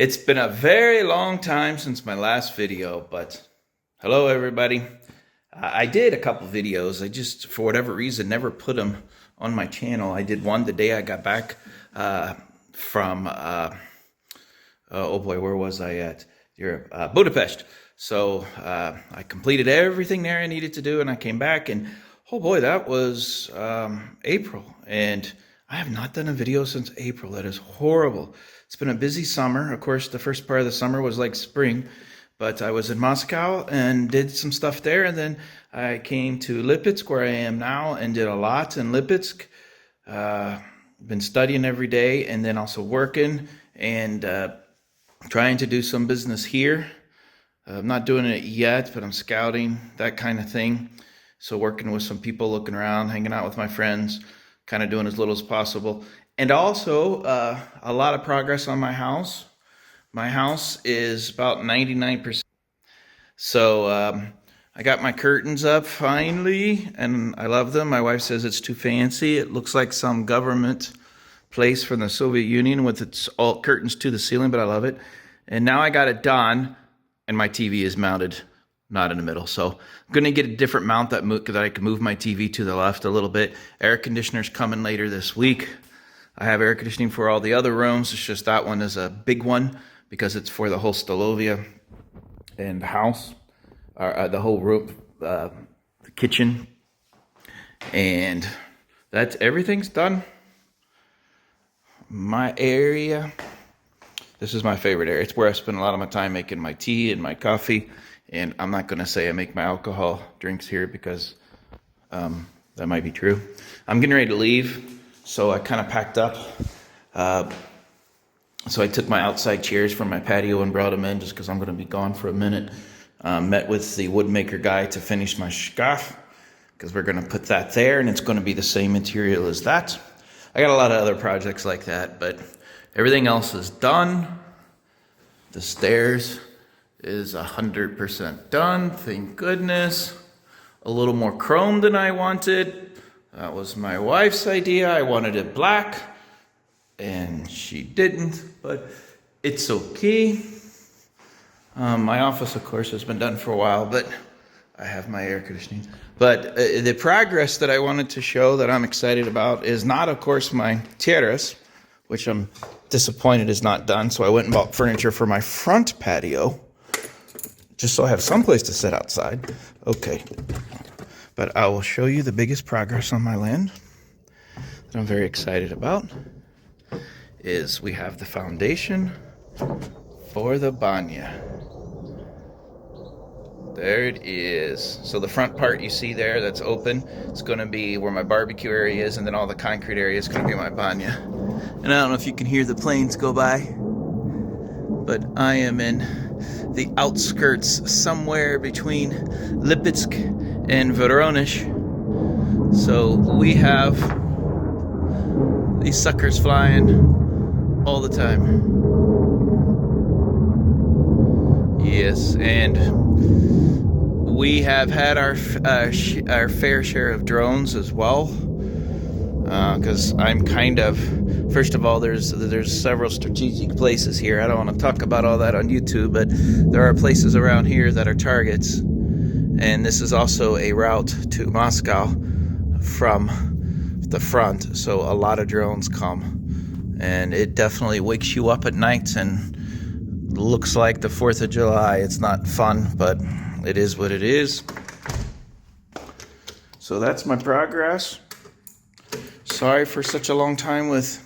It's been a very long time since my last video, but hello everybody. I did a couple videos. I just, for whatever reason, never put them on my channel. I did one the day I got back from, oh boy, where was I at? Europe, Budapest. So I completed everything there I needed to do, and I came back, and oh boy, that was April, and I have not done a video since April. That is horrible. It's been a busy summer. Of course, the first part of the summer was like spring, but I was in Moscow and did some stuff there, and then I came to Lipetsk, where I am now, and did a lot in Lipetsk. Been studying every day, and then also working and trying to do some business here. I'm not doing it yet, but I'm scouting, that kind of thing. So working with some people, looking around, hanging out with my friends, kind of doing as little as possible. And also a lot of progress on my house. My house is about 99%. So I got my curtains up finally, and I love them. My wife says it's too fancy. It looks like some government place from the Soviet Union with its all curtains to the ceiling, but I love it. And now I got it done, and my TV is mounted not in the middle. So I'm going to get a different mount that I can move my TV to the left a little bit. Air conditioner's coming later this week. I have air conditioning for all the other rooms. It's just that one is a big one because it's for the whole Stolovia and the house, the whole room, the kitchen. And that's everything's done. My area, this is my favorite area. It's where I spend a lot of my time making my tea and my coffee. And I'm not going to say I make my alcohol drinks here because that might be true. I'm getting ready to leave, so I kind of packed up. So I took my outside chairs from my patio and brought them in just because I'm going to be gone for a minute. Met with the woodmaker guy to finish my shkaf because we're going to put that there, and it's going to be the same material as that. I got a lot of other projects like that, but everything else is done. The stairs is 100% done, thank goodness. A little more chrome than I wanted. That was my wife's idea. I wanted it black, and she didn't, but it's okay. My office, of course, has been done for a while, but I have my air conditioning. But the progress that I wanted to show that I'm excited about is not, of course, my terrace, which I'm disappointed is not done. So I went and bought furniture for my front patio, just so I have someplace to sit outside. Okay. But I will show you the biggest progress on my land that I'm very excited about is we have the foundation for the banya. There it is. So the front part you see there that's open, it's going to be where my barbecue area is, and then all the concrete area is going to be my banya. And I don't know if you can hear the planes go by, but I am in the outskirts somewhere between Lipetsk and Voronezh. So we have these suckers flying all the time. Yes, and we have had our fair share of drones as well. Because I'm kind of, first of all, there's several strategic places here. I don't want to talk about all that on YouTube, but there are places around here that are targets. And this is also a route to Moscow from the front. So a lot of drones come. And it definitely wakes you up at night and looks like the 4th of July. It's not fun, but it is what it is. So that's my progress. Sorry for such a long time with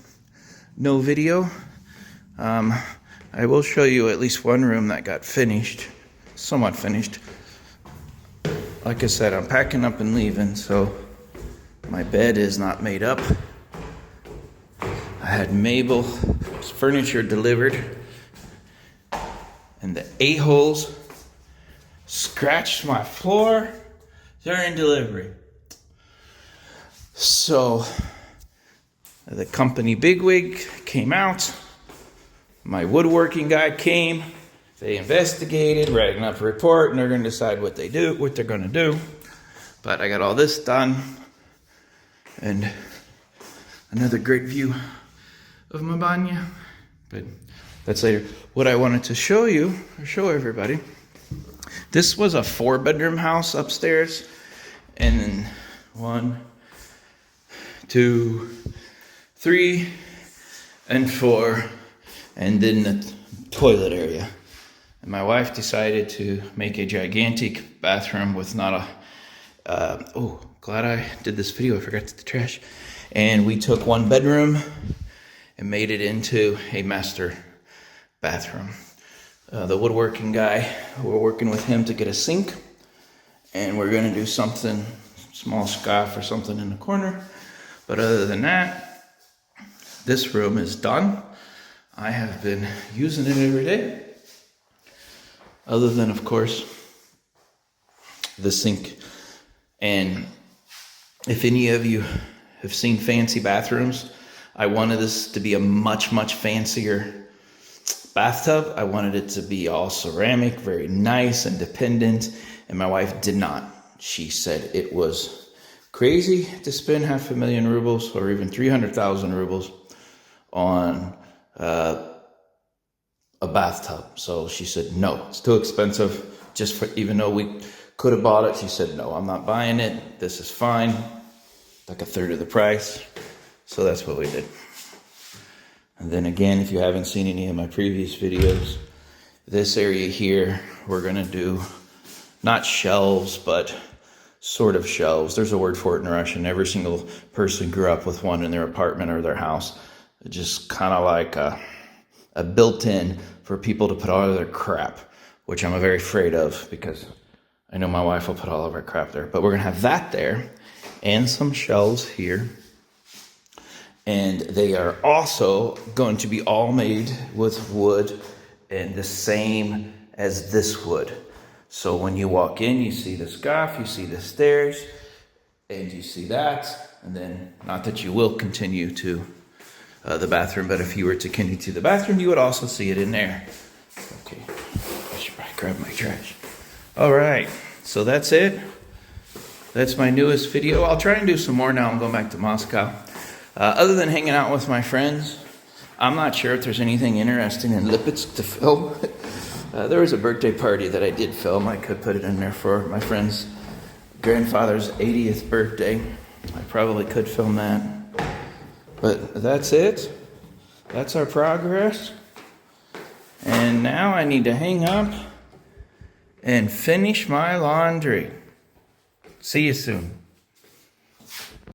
no video. I will show you at least one room that got finished, somewhat finished. Like I said, I'm packing up and leaving, so my bed is not made up. I had Mabel's furniture delivered, and the a-holes scratched my floor during delivery. So the company bigwig came out. My woodworking guy came. They investigated, writing up a report, and they're going to decide what they're going to do. But I got all this done, and another great view of my banya. But That's later. What I wanted to show you, or show everybody, this was a 4-bedroom house upstairs. And then 1, 2, 3, and 4. And then the toilet area. And my wife decided to make a gigantic bathroom with not a, oh, glad I did this video, I forgot to the trash. And we took 1 bedroom and made it into a master bathroom. The woodworking guy, we're working with him to get a sink. And we're gonna do something, small scarf or something in the corner. But other than that, this room is done. I have been using it every day. Other than, of course, the sink. And if any of you have seen fancy bathrooms, I wanted this to be a much, much fancier bathtub. I wanted it to be all ceramic, very nice, independent. And my wife did not. She said it was crazy to spend 500,000 rubles or even 300,000 rubles on a bathtub. So she said, no, it's too expensive. Just for, even though we could have bought it, she said, no, I'm not buying it. This is fine. Like a third of the price. So that's what we did. And then again, if you haven't seen any of my previous videos, this area here, we're going to do not shelves, but sort of shelves. There's a word for it in Russian. Every single person grew up with one in their apartment or their house. Just kind of like a built-in for people to put all of their crap, which I'm very afraid of because I know my wife will put all of her crap there. But we're going to have that there and some shelves here. And they are also going to be all made with wood and the same as this wood. So when you walk in, you see the scarf, you see the stairs, and you see that. And then, not that you will continue to the bathroom, but if you were to continue to the bathroom, you would also see it in there. Okay, I should probably grab my trash. All right, so that's it. That's my newest video. I'll try and do some more now. I'm going back to Moscow. Other than hanging out with my friends, I'm not sure if there's anything interesting in Lipetsk to film. There was a birthday party that I did film. I could put it in there for my friend's grandfather's 80th birthday. I probably could film that. But that's it. That's our progress. And now I need to hang up and finish my laundry. See you soon.